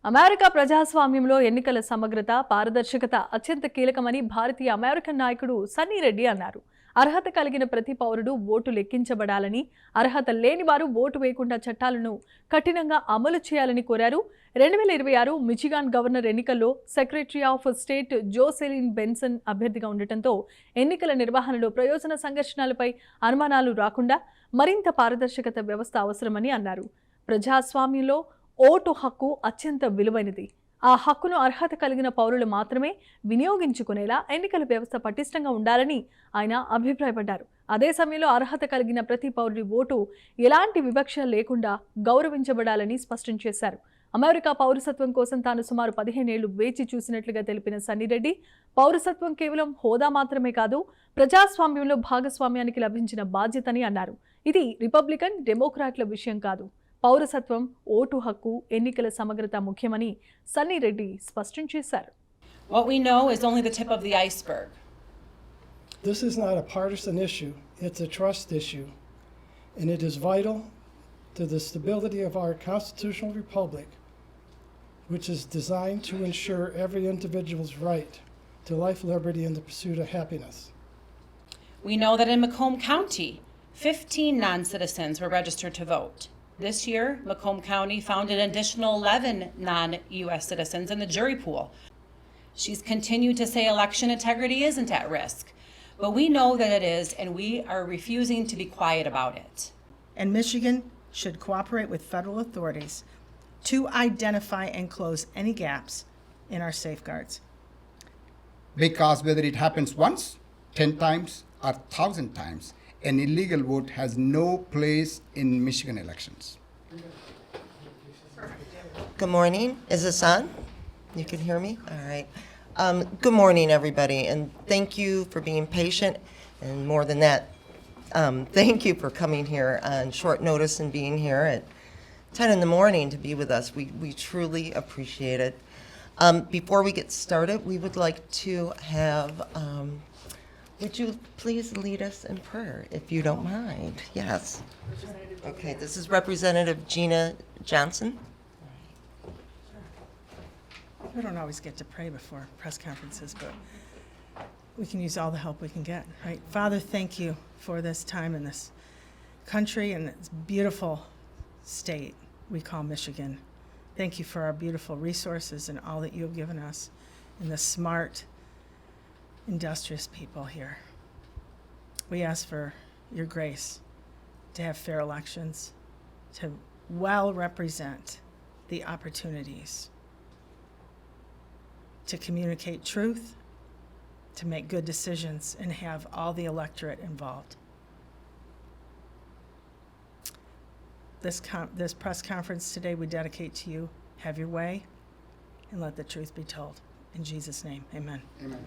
America ప్రజాస్వామ్యంలో ఎన్నికల సమగ్రత, పారదర్శకత అత్యంత కీలకమని భారతీయ అమెరికన్ నాయకుడు సన్నీ రెడ్డి అన్నారు. అర్హత కలిగిన ప్రతి పౌరుడు ఓటు లెక్కించబడాలని, అర్హత లేని వారు ఓటు వేయకుండా చట్టాలను కఠినంగా అమలు చేయాలని కోరారు. 2026 మిచిగాన్ గవర్నర్ ఎన్నికల్లో సెక్రటరీ ఆఫ్ స్టేట్ జోసెలిన్ బెన్సన్ అభ్యర్థిగా ఉండటంతో ఎన్నికల నిర్వహణలో ప్రయోజన సంఘర్షణలపై అనుమానాలు రాకుండా మరింత పారదర్శకత వ్యవస్థ అవసరమని అన్నారు. ప్రజాస్వామ్యంలో ఓటు హక్కు అత్యంత విలువైనది. ఆ హక్కును అర్హత కలిగిన పౌరులు మాత్రమే వినియోగించుకునేలా ఎన్నికల వ్యవస్థ పటిష్టంగా ఉండాలని ఆయన అభిప్రాయపడ్డారు. అదే సమయంలో అర్హత కలిగిన ప్రతి పౌరుడి ఓటు ఎలాంటి వివక్ష లేకుండా గౌరవించబడాలని స్పష్టం చేశారు. అమెరికా పౌరసత్వం కోసం తాను సుమారు 15 ఏళ్లు వేచి చూసినట్లుగా తెలిపిన సన్నీ రెడ్డి, పౌరసత్వం కేవలం హోదా మాత్రమే కాదు, ప్రజాస్వామ్యంలో భాగస్వామ్యానికి లభించిన బాధ్యతని అన్నారు. ఇది రిపబ్లికన్, డెమోక్రాట్ల విషయం కాదు. పౌరసత్వం, ఓటు హక్కు, ఎన్నికల సమగ్రత ముఖ్యమని సన్నీ రెడ్డి స్పష్టం చేశారు. What we know is only the tip of the iceberg. This is not a partisan issue, it's a trust issue, and it is vital to the stability of our constitutional republic, which is designed to ensure every individual's right to life, liberty, and the pursuit of happiness. We know that in Macomb County, 15 non-citizens were registered to vote. This year, Macomb County found an additional 11 non-U.S. citizens in the jury pool. She's continued to say election integrity isn't at risk, but we know that it is, and we are refusing to be quiet about it. And Michigan should cooperate with federal authorities to identify and close any gaps in our safeguards. Because whether it happens once, 10 times, or 1,000 times, an illegal vote has no place in Michigan elections. Good morning. Is this on? You can hear me? All right. Good morning, everybody, and thank you for being patient, and more than that, thank you for coming here on short notice and being here at 10 in the morning to be with us. We truly appreciate it. Before we get started, we would like to have would you please lead us in prayer, if you don't mind? Yes. Okay, this is Representative Gina Johnson. We don't always get to pray before press conferences, but we can use all the help we can get, right? Father, thank you for this time in this country and this beautiful state we call Michigan. Thank you for our beautiful resources and all that you have given us and the smart, industrious people here. We ask for your grace to have fair elections, to well represent the opportunities, to communicate truth, to make good decisions, and have all the electorate involved. This press conference today we dedicate to you. Have your way and let the truth be told. In Jesus' name, amen. Amen.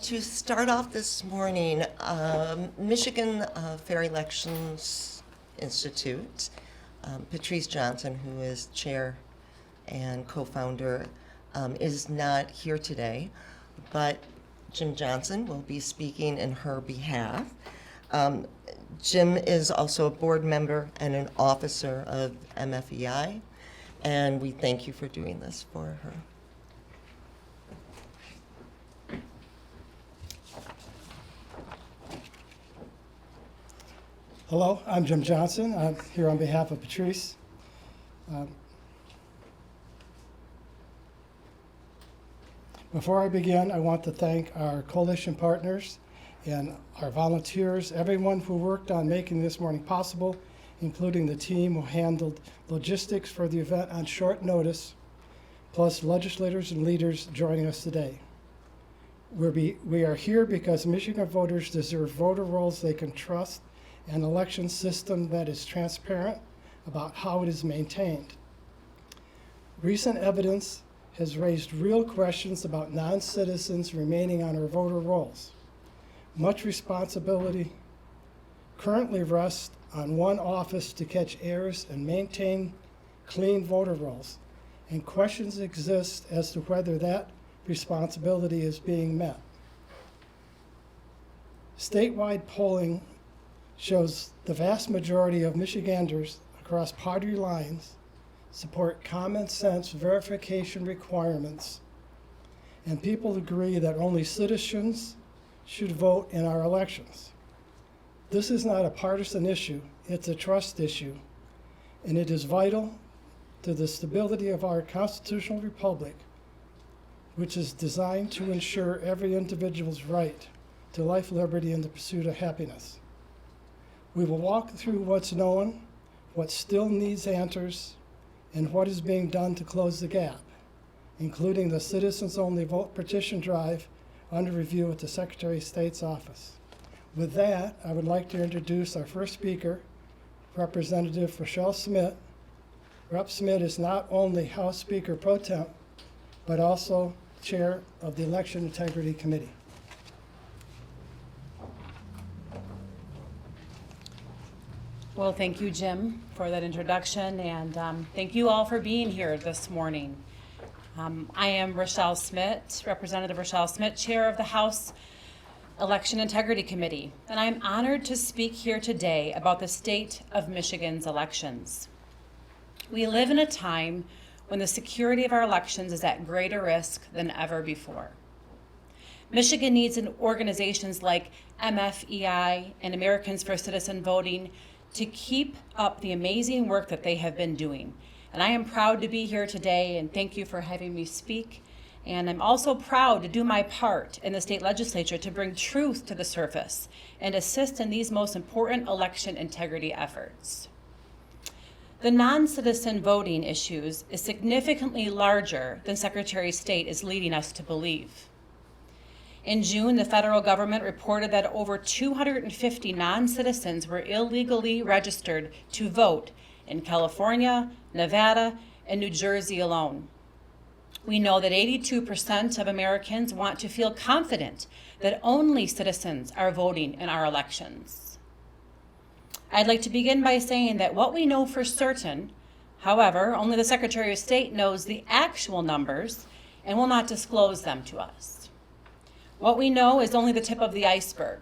To start off this morning, Michigan Fair Elections Institute, Patrice Johnson, who is chair and co-founder, is not here today, but Jim Johnson will be speaking in her behalf. Jim is also a board member and an officer of MFEI, and we thank you for doing this for her. Hello, I'm Jim Johnson. I'm here on behalf of Patrice. Before I begin, I want to thank our coalition partners and our volunteers, everyone who worked on making this morning possible, including the team who handled logistics for the event on short notice, plus legislators and leaders joining us today. We are here because Michigan voters deserve voter rolls they can trust, an election system that is transparent about how it is maintained. Recent evidence has raised real questions about non-citizens remaining on our voter rolls. Much responsibility currently rests on one office to catch errors and maintain clean voter rolls, and questions exist as to whether that responsibility is being met. Statewide polling shows the vast majority of Michiganders across party lines support common sense verification requirements, and people agree that only citizens should vote in our elections. This is not a partisan issue, it's a trust issue, and it is vital to the stability of our constitutional republic, which is designed to ensure every individual's right to life, liberty, and the pursuit of happiness. We will walk through what's known, what still needs answers, and what is being done to close the gap, including the Citizens-Only Vote petition drive under review at the Secretary of State's office. With that, I would like to introduce our first speaker, Representative Rochelle Smith. Rep. Smith is not only House Speaker Pro Tem, but also Chair of the Election Integrity Committee. Well, thank you, Jim, for that introduction, and thank you all for being here this morning. I am Rochelle Smith, Representative Rochelle Smith, Chair of the House Election Integrity Committee, and I'm honored to speak here today about the state of Michigan's elections. We live in a time when the security of our elections is at greater risk than ever before. Michigan needs organizations like MFEI and Americans for Citizen Voting to keep up the amazing work that they have been doing. And I am proud to be here today, and thank you for having me speak. And I'm also proud to do my part in the state legislature to bring truth to the surface and assist in these most important election integrity efforts. The non-citizen voting issues is significantly larger than Secretary of State is leading us to believe. In June, the federal government reported that over 250 non-citizens were illegally registered to vote in California, Nevada, and New Jersey alone. We know that 82% of Americans want to feel confident that only citizens are voting in our elections. I'd like to begin by saying that what we know for certain, however, only the Secretary of State knows the actual numbers and will not disclose them to us. What we know is only the tip of the iceberg.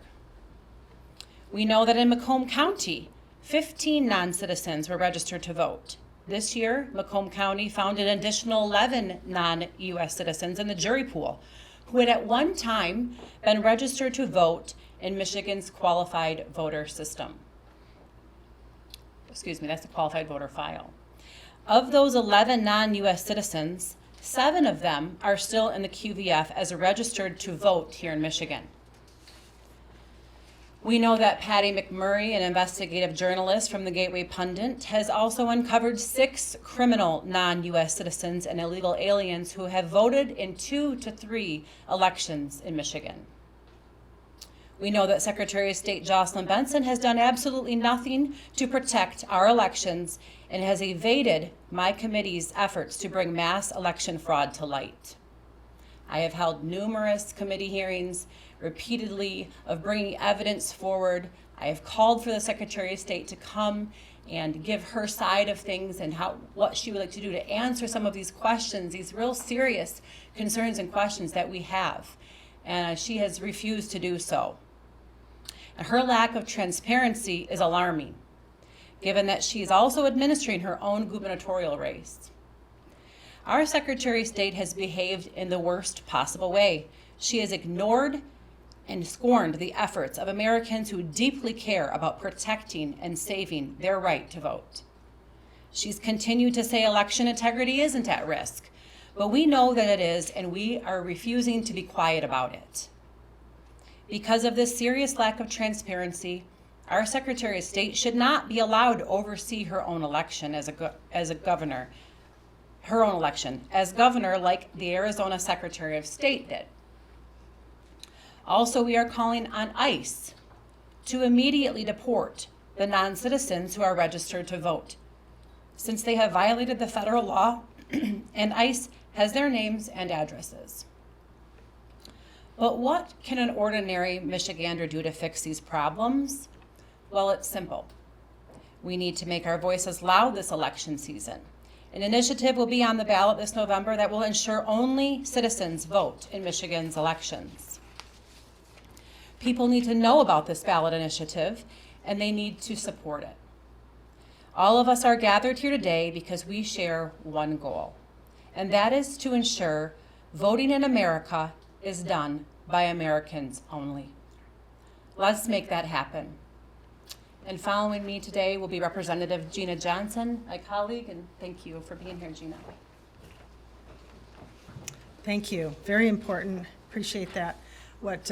We know that in Macomb County, 15 non-citizens were registered to vote. This year, Macomb County found an additional 11 non-U.S. citizens in the jury pool who had at one time been registered to vote in Michigan's qualified voter system. Excuse me, that's the qualified voter file. Of those 11 non-U.S. citizens, 7 of them are still in the QVF as registered to vote here in Michigan. We know that Patty McMurray, an investigative journalist from the Gateway Pundit, has also uncovered 6 criminal non-U.S. citizens and illegal aliens who have voted in 2 to 3 elections in Michigan. We know that Secretary of State Jocelyn Benson has done absolutely nothing to protect our elections and has evaded my committee's efforts to bring mass election fraud to light. I have held numerous committee hearings repeatedly of bringing evidence forward. I have called for the Secretary of State to come and give her side of things and what she would like to do to answer some of these questions, these real serious concerns and questions that we have. And she has refused to do so. And her lack of transparency is alarming, given that she is also administering her own gubernatorial race. Our Secretary of State has behaved in the worst possible way. She has ignored and scorned the efforts of Americans who deeply care about protecting and saving their right to vote. She's continued to say election integrity isn't at risk, but we know that it is, and we are refusing to be quiet about it. Because of this serious lack of transparency, our Secretary of State should not be allowed to oversee her own election as a governor, her own election as governor like the Arizona Secretary of State did. Also, we are calling on ICE to immediately deport the non-citizens who are registered to vote, since they have violated the federal law and ICE has their names and addresses. But what can an ordinary Michigander do to fix these problems? Well, it's simple. We need to make our voices loud this election season. An initiative will be on the ballot this November that will ensure only citizens vote in Michigan's elections. People need to know about this ballot initiative, and they need to support it. All of us are gathered here today because we share one goal, and that is to ensure voting in America is done by Americans only. Let's make that happen. And following me today will be Representative Gina Johnson, my colleague, and thank you for being here, Gina. Thank you. Very important. Appreciate that. What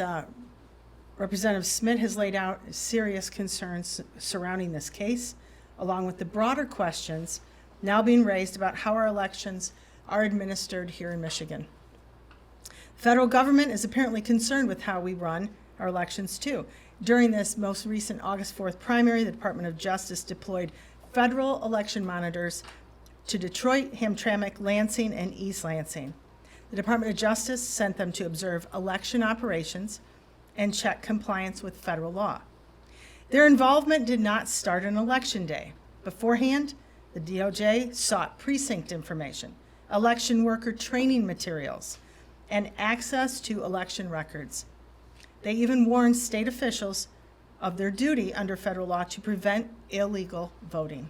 Representative Smith has laid out is serious concerns surrounding this case, along with the broader questions now being raised about how our elections are administered here in Michigan. The federal government is apparently concerned with how we run our elections too. During this most recent August 4th primary, the Department of Justice deployed federal election monitors to Detroit, Hamtramck, Lansing, and East Lansing. The Department of Justice sent them to observe election operations and check compliance with federal law. Their involvement did not start on Election Day. Beforehand, the DOJ sought precinct information, election worker training materials, and access to election records. They even warned state officials of their duty under federal law to prevent illegal voting.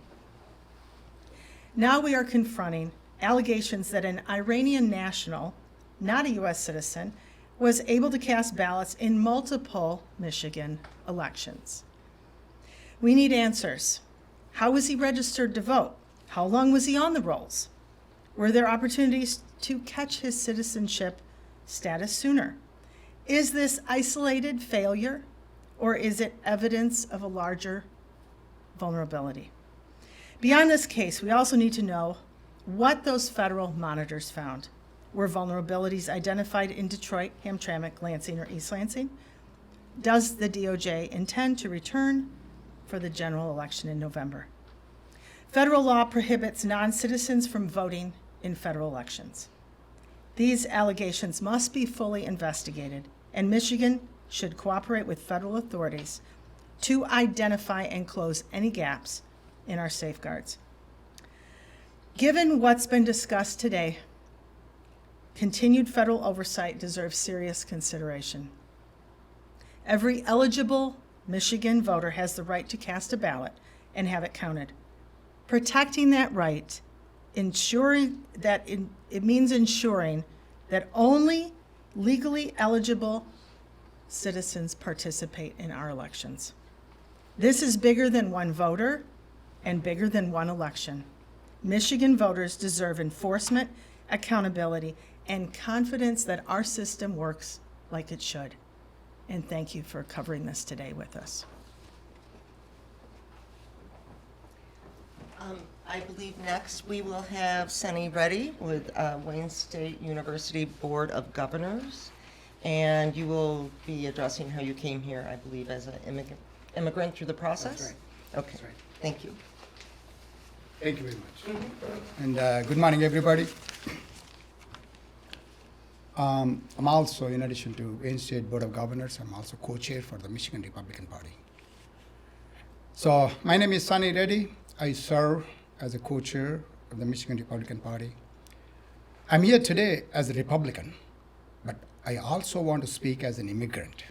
Now we are confronting allegations that an Iranian national, not a U.S. citizen, was able to cast ballots in multiple Michigan elections. We need answers. How was he registered to vote? How long was he on the rolls? Were there opportunities to catch his citizenship status sooner? Is this isolated failure, or is it evidence of a larger vulnerability? Beyond this case, we also need to know what those federal monitors found. Were vulnerabilities identified in Detroit, Hamtramck, Lansing, or East Lansing? Does the DOJ intend to return for the general election in November? Federal law prohibits non-citizens from voting in federal elections. These allegations must be fully investigated, and Michigan should cooperate with federal authorities to identify and close any gaps in our safeguards. Given what's been discussed today, continued federal oversight deserves serious consideration. Every eligible Michigan voter has the right to cast a ballot and have it counted. Protecting that right, it means ensuring that only legally eligible citizens participate in our elections. This is bigger than one voter and bigger than one election. Michigan voters deserve enforcement, accountability, and confidence that our system works like it should. And thank you for covering this today with us. I believe next we will have Sunny Reddy with Wayne State University Board of Governors. And you will be addressing how you came here, I believe, as an immigrant through the process? That's right. Okay, That's right. thank you. Thank you very much. And good morning, everybody. I'm also, in addition to Wayne State Board of Governors, I'm also co-chair for the Michigan Republican Party. So my name is Sunny Reddy. I serve as a co-chair of the Michigan Republican Party. I'm here today as a Republican, but I also want to speak as an immigrant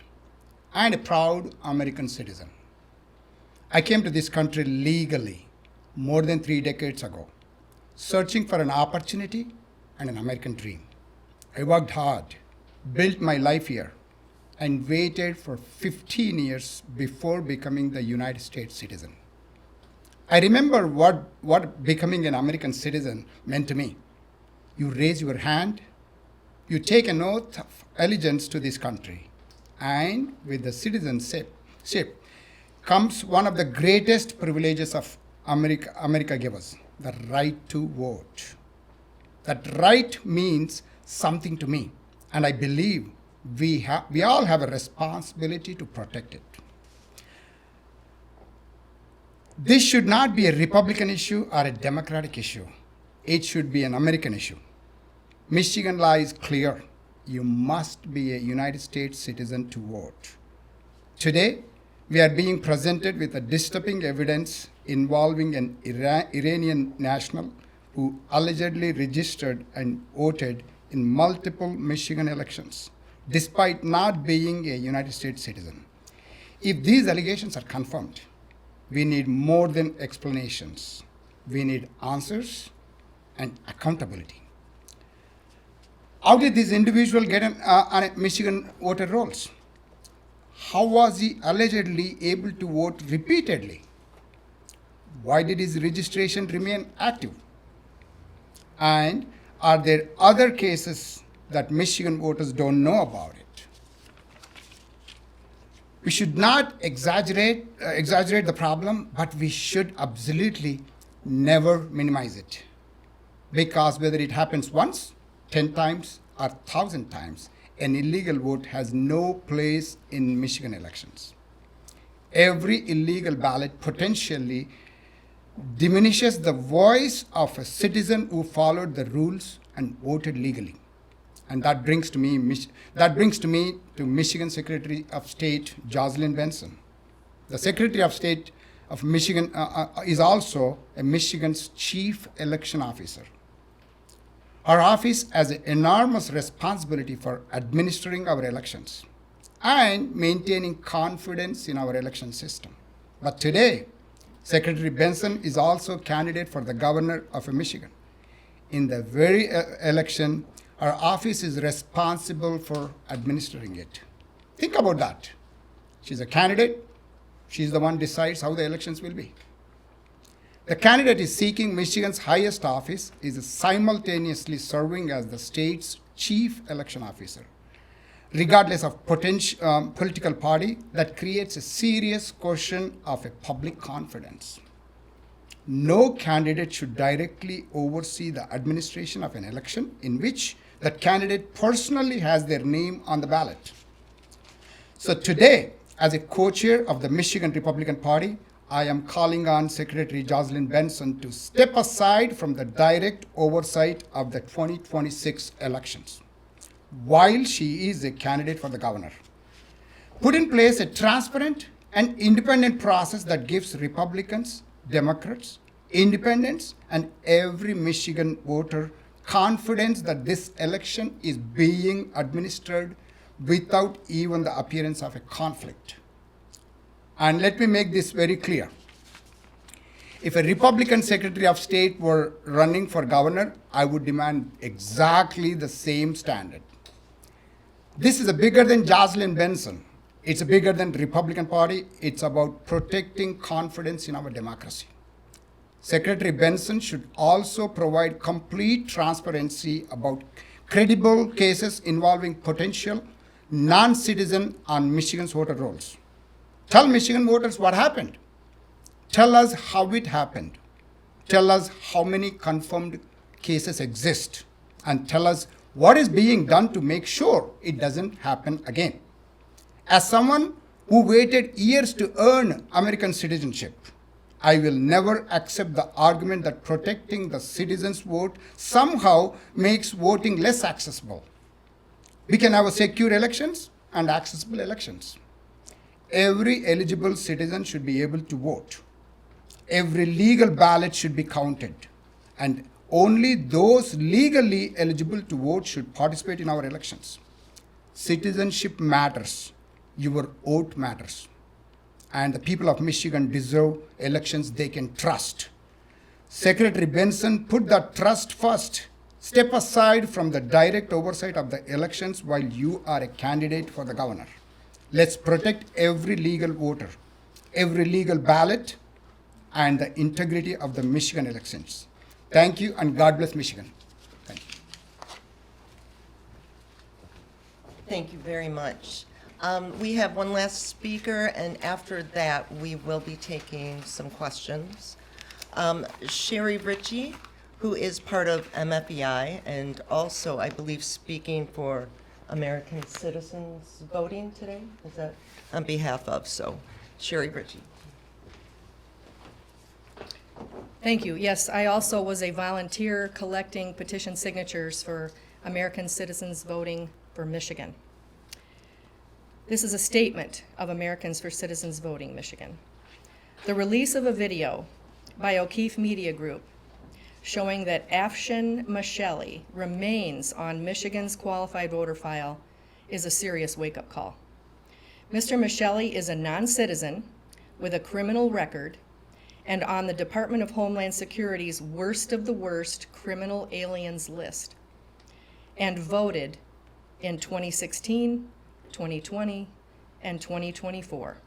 and a proud American citizen. I came to this country legally more than 3 decades ago, searching for an opportunity and an American dream. I worked hard, built my life here, and waited for 15 years before becoming the United States citizen. I remember what becoming an American citizen meant to me. You raise your hand, you take an oath of allegiance to this country, and with the citizenship comes one of the greatest privileges of America gave us, the right to vote. That right means something to me, and I believe we all have a responsibility to protect it. This should not be a Republican issue or a Democratic issue. It should be an American issue. Michigan law is clear. You must be a United States citizen to vote. Today, we are being presented with a disturbing evidence involving an Iranian national who allegedly registered and voted in multiple Michigan elections, despite not being a United States citizen. If these allegations are confirmed, We need more than explanations. We need answers and accountability. How did this individual get on Michigan voter rolls? How was he allegedly able to vote repeatedly? Why did his registration remain active? And are there other cases that Michigan voters don't know about it? We should not exaggerate the problem, but we should absolutely never minimize it. Because whether it happens once, 10 times, or 1,000 times, an illegal vote has no place in Michigan elections. Every illegal ballot potentially diminishes the voice of a citizen who followed the rules and voted legally. And that brings to me to Michigan Secretary of State Jocelyn Benson. The Secretary of State of Michigan is also Michigan's chief election officer. Our office has an enormous responsibility for administering our elections and maintaining confidence in our election system. But today, Secretary Benson is also candidate for the governor of Michigan. In the very election, our office is responsible for administering it. Think about that. She's a candidate. She's the one who decides how the elections will be. The candidate is seeking Michigan's highest office, is simultaneously serving as the state's chief election officer. Regardless of political party, that creates a serious question of a public confidence. No candidate should directly oversee the administration of an election in which that candidate personally has their name on the ballot. So today, as a co-chair of the Michigan Republican Party, I am calling on Secretary Jocelyn Benson to step aside from the direct oversight of the 2026 elections while she is a candidate for the governor. Put in place a transparent and independent process that gives Republicans, Democrats, independents, and every Michigan voter confidence that this election is being administered without even the appearance of a conflict. And let me make this very clear. If a Republican Secretary of State were running for governor, I would demand exactly the same standard. This is bigger than Jocelyn Benson. It's bigger than the Republican Party. It's about protecting confidence in our democracy. Secretary Benson should also provide complete transparency about credible cases involving potential non-citizen on Michigan's voter rolls. Tell Michigan voters what happened. Tell us how it happened. Tell us how many confirmed cases exist. And tell us what is being done to make sure it doesn't happen again. As someone who waited years to earn American citizenship, I will never accept the argument that protecting the citizen's vote somehow makes voting less accessible. We can have secure elections and accessible elections. Every eligible citizen should be able to vote. Every legal ballot should be counted. And only those legally eligible to vote should participate in our elections. Citizenship matters. Your vote matters. And the people of Michigan deserve elections they can trust. Secretary Benson, put that trust first. Step aside from the direct oversight of the elections while you are a candidate for the governor. Let's protect every legal voter, every legal ballot, and the integrity of the Michigan elections. Thank you, and God bless Michigan. Thank you. Thank you very much. We have one last speaker, and after that, we will be taking some questions. Sherry Ritchie, who is part of MFEI, and also, I believe, speaking for American Citizens Voting today. Is that on behalf of? So, Sherry Ritchie. Thank you. Yes, I also was a volunteer collecting petition signatures for American Citizens Voting for Michigan. This is a statement of Americans for Citizens Voting Michigan. The release of a video by O'Keefe Media Group showing that Afshin Michelli remains on Michigan's qualified voter file is a serious wake-up call. Mr. Michelli is a non-citizen with a criminal record and on the Department of Homeland Security's worst of the worst criminal aliens list, and voted in 2016, 2020, and 2024.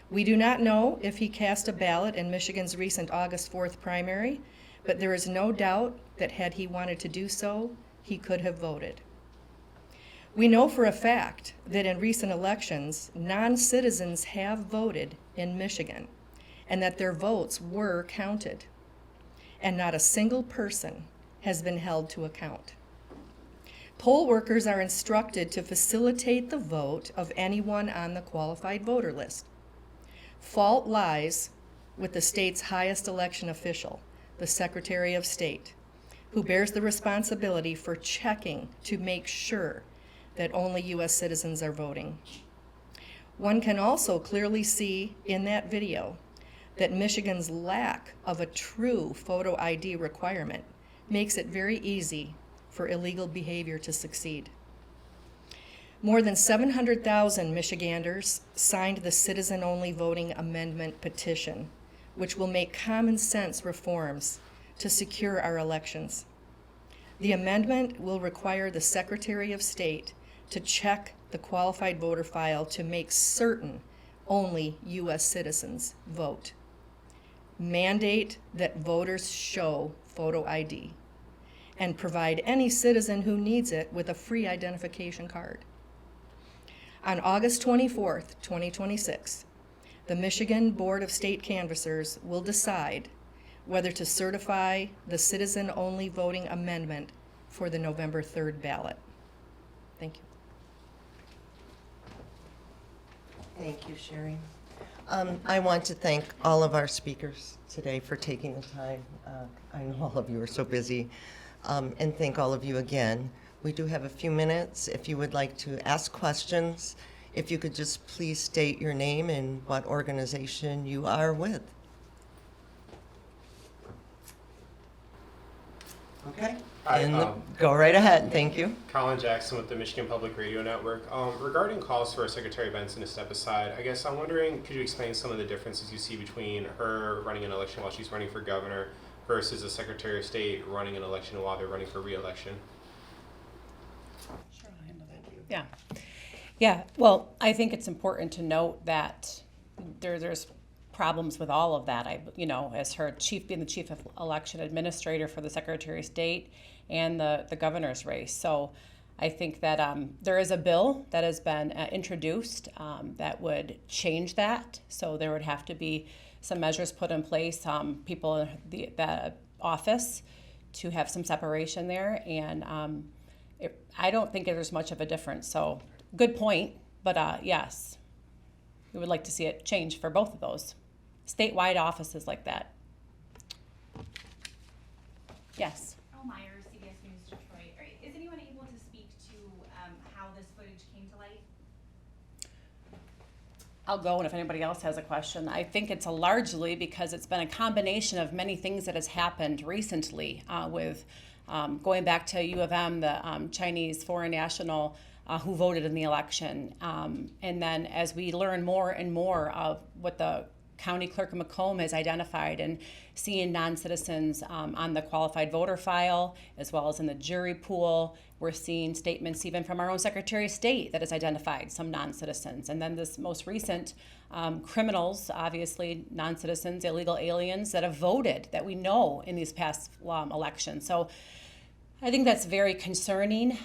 We do not know if he cast a ballot in Michigan's recent August 4th primary, but there is no doubt that had he wanted to do so, he could have voted. We know for a fact that in recent elections, non-citizens have voted in Michigan, and that their votes were counted, and not a single person has been held to account. Poll workers are instructed to facilitate the vote of anyone on the qualified voter list. Fault lies with the state's highest election official, the Secretary of State, who bears the responsibility for checking to make sure that only U.S. citizens are voting. One can also clearly see in that video that Michigan's lack of a true photo ID requirement makes it very easy for illegal behavior to succeed. More than 700,000 Michiganders signed the citizen-only voting amendment petition, which will make common sense reforms to secure our elections. The amendment will require the Secretary of State to check the qualified voter file to make certain only U.S. citizens vote. Mandate that voters show photo ID, and provide any citizen who needs it with a free identification card. On August 24th, 2026, the Michigan Board of State Canvassers will decide whether to certify the citizen-only voting amendment for the November 3rd ballot. Thank you. Thank you, Sherry. I want to thank all of our speakers today for taking the time. I know all of you are so busy. And thank all of you again. We do have a few minutes. If you would like to ask questions, if you could just please state your name and what organization you are with. Okay? Hi, And go right ahead. Thank you. Colin Jackson with the Michigan Public Radio Network. Regarding calls for Secretary Benson to step aside, I guess I'm wondering, could you explain some of the differences you see between her running an election while she's running for governor versus the Secretary of State running an election while they're running for re-election? Sure, I'll handle that. Yeah. Well, I think it's important to note that there's problems with all of that. As her being the chief of election administrator for the Secretary of State and the governor's race. So I think that there is a bill that has been introduced that would change that. So there would have to be some measures put in place, people in the office to have some separation there. And I don't think there's much of a difference. So good point, but yes, we would like to see it change for both of those statewide offices like that. Yes. Earl Myers, CBS News Detroit. Is anyone able to speak to how this footage came to light? I'll go, and if anybody else has a question. I think it's largely because it's been a combination of many things that has happened recently with going back to U of M, the Chinese foreign national who voted in the election. And then as we learn more and more of what the County Clerk of Macomb has identified and seeing non-citizens on the qualified voter file as well as in the jury pool. We're seeing statements even from our own Secretary of State that has identified some non-citizens. And then this most recent criminals, obviously non-citizens, illegal aliens that have voted that we know in these past elections. So I think that's very concerning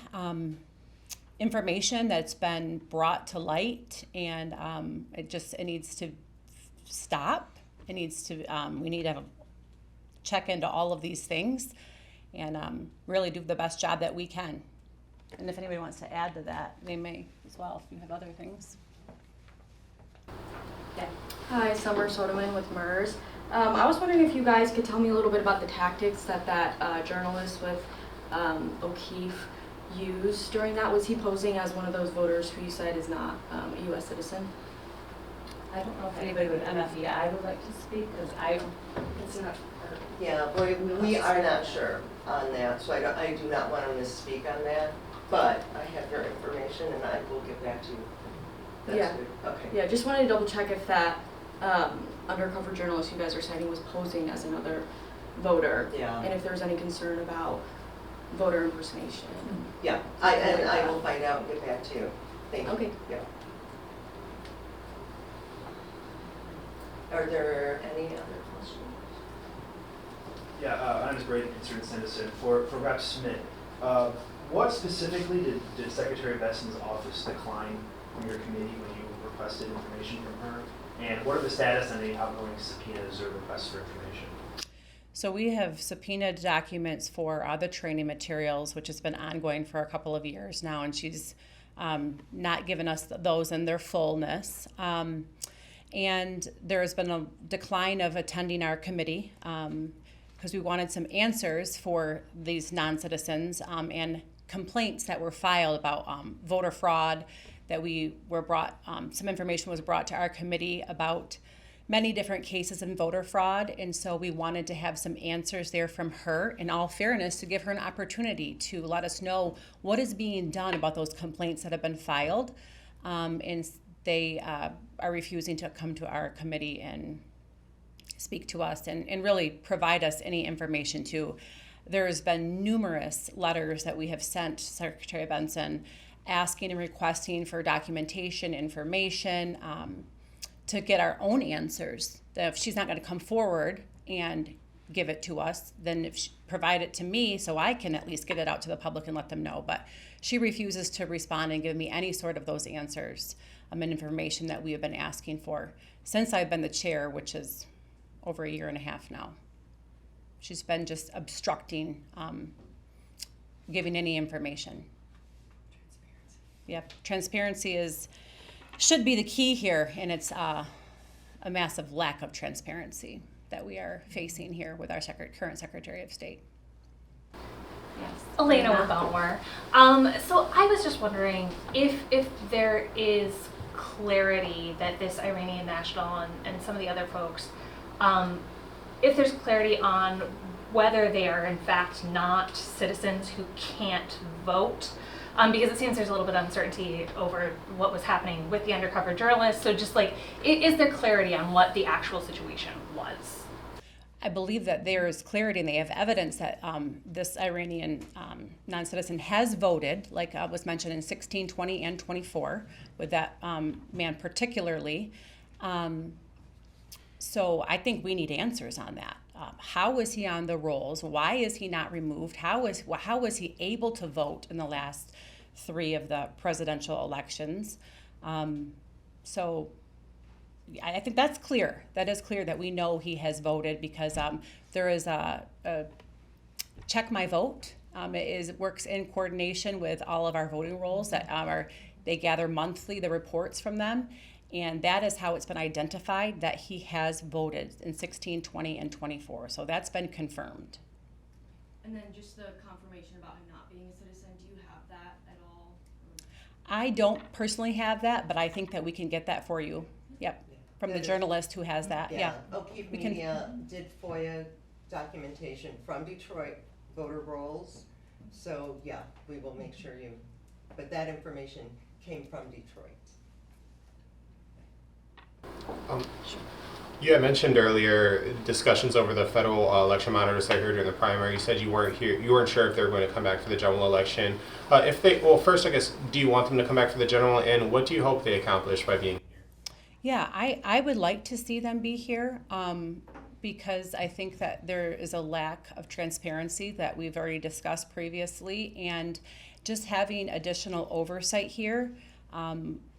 information that's been brought to light, and it needs to stop. It needs to, we need to have a check into all of these things and really do the best job that we can. And if anybody wants to add to that, they may as well, if you have other things. Yeah. Hi, Summer Soderman with MERS. I was wondering if you guys could tell me a little bit about the tactics that journalist with O'Keefe used during that. Was he posing as one of those voters who you said is not a U.S. citizen? I don't know if anybody with MFEI would like to speak, because It's not. Yeah, we are not sure on that, so I do not want to misspeak on that, but I have your information and I will get back to you. That's Yeah. good. Okay. Yeah, just wanted to double check if that undercover journalist you guys are citing was posing as another voter. Yeah. And if there's any concern about voter impersonation. Yeah, I will find out and get back to you. Thank you. Okay. Yeah. Are there any other questions? Yeah, my name is Brady, concerned citizen. For Rep. Smith, what specifically did Secretary Besson's office decline from your committee when you requested information from her? And what are the status on any outgoing subpoenas or requests for information? So we have subpoenaed documents for the training materials, which has been ongoing for a couple of years now, and she's not given us those in their fullness. And there has been a decline of attending our committee because we wanted some answers for these non-citizens and complaints that were filed about voter fraud, that we were brought, some information was brought to our committee about many different cases in voter fraud, and so we wanted to have some answers there from her, in all fairness, to give her an opportunity to let us know what is being done about those complaints that have been filed, and they are refusing to come to our committee and speak to us and really provide us any information too. There's been numerous letters that we have sent Secretary Benson asking and requesting for documentation, information, to get our own answers. That if she's not going to come forward and give it to us, then if she provide it to me so I can at least get it out to the public and let them know. But she refuses to respond and give me any sort of those answers and information that we have been asking for since I've been the chair, which is over 1.5 years now. She's been just obstructing giving any information. Yep, transparency should be the key here, and it's a massive lack of transparency that we are facing here with our current Secretary of State. Yes, Elena with Onwar. So I was just wondering if there is clarity that this Iranian national and some of the other folks, if there's clarity on whether they are in fact not citizens who can't vote. Because it seems there's a little bit of uncertainty over what was happening with the undercover journalists. So just like, is there clarity on what the actual situation was? I believe that there is clarity and they have evidence that this Iranian non-citizen has voted, like was mentioned in 16, 20, and 24, with that man particularly. So I think we need answers on that. How is he on the rolls? Why is he not removed? How was he able to vote in the last 3 of the presidential elections? So I think that's clear. That is clear that we know he has voted because there is a Check My Vote. It works in coordination with all of our voting rolls that they gather monthly the reports from them. And that is how it's been identified that he has voted in 16, 20, and 24. So that's been confirmed. And then just the confirmation about him not being a citizen, do you have that at all? I don't personally have that, but I think that we can get that for you. Yep, from the journalist who has that. Yeah. O'Keefe Media did FOIA documentation from Detroit voter rolls. So yeah, we will make sure but that information came from Detroit. You had mentioned earlier discussions over the federal election monitors I heard during the primary. You said you weren't sure if they were going to come back for the general election. First, I guess, do you want them to come back for the general, and what do you hope they accomplish by being here? Yeah, I would like to see them be here because I think that there is a lack of transparency that we've already discussed previously, and just having additional oversight here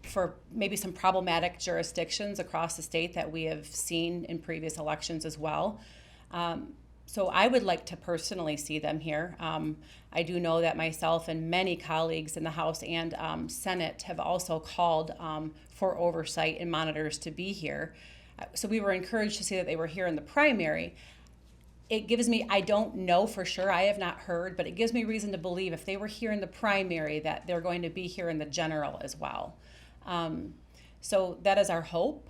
for maybe some problematic jurisdictions across the state that we have seen in previous elections as well. So I would like to personally see them here. I do know that myself and many colleagues in the House and Senate have also called for oversight and monitors to be here. So we were encouraged to see that they were here in the primary. It gives me, I don't know for sure, I have not heard, but it gives me reason to believe if they were here in the primary that they're going to be here in the general as well. So that is our hope.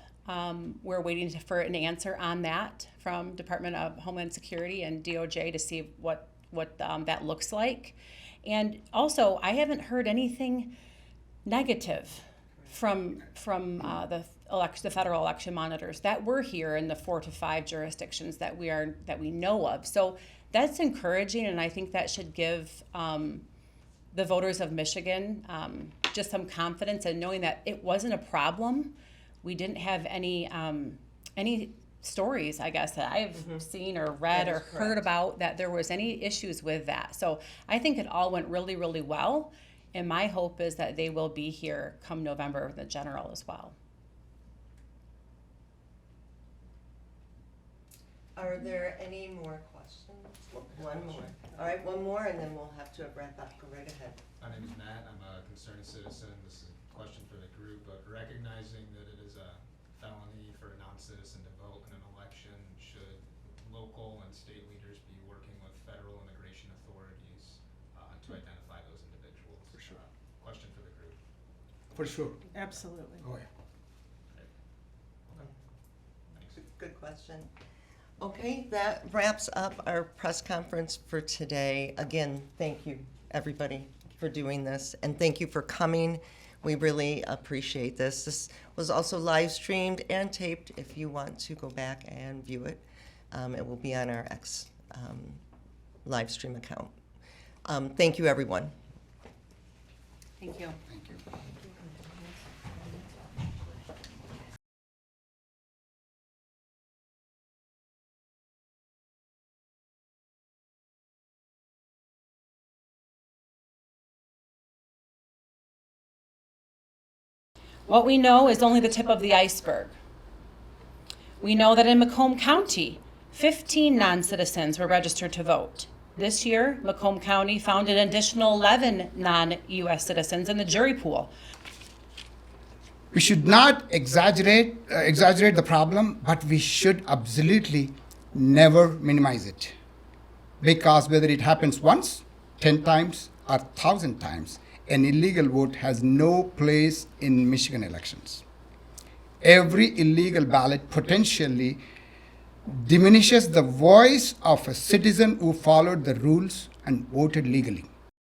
We're waiting for an answer on that from Department of Homeland Security and DOJ to see what that looks like. And also, I haven't heard anything negative from the the federal election monitors that were here in the 4 to 5 jurisdictions that we know of. So that's encouraging, and I think that should give the voters of Michigan just some confidence in knowing that it wasn't a problem. We didn't have any stories, I guess, that I've seen or read or heard about that there was any issues with that. So I think it all went really, really well. And my hope is that they will be here come November, the general as well. Are there any more questions? One more. All right, one more, and then we'll have to wrap up. Go right ahead. My name is Matt. I'm a concerned citizen. This is a question for the group, but recognizing that it is a felony for a non-citizen to vote in an election, should local and state leaders be working with federal immigration authorities to identify those individuals? For sure. Question for the group. For sure. Absolutely. Oh, yeah. Good question. Okay, that wraps up our press conference for today. Again, thank you, everybody, for doing this, and thank you for coming. We really appreciate this. This was also live streamed and taped. If you want to go back and view it, it will be on our X live stream account. Thank you, everyone. Thank you. Thank you. What we know is only the tip of the iceberg. We know that in Macomb County, 15 non-citizens were registered to vote. This year, Macomb County found an additional 11 non-U.S. citizens in the jury pool. We should not exaggerate the problem, but we should absolutely never minimize it. Because whether it happens once, 10 times, or 1,000 times, an illegal vote has no place in Michigan elections. Every illegal ballot potentially diminishes the voice of a citizen who followed the rules and voted legally.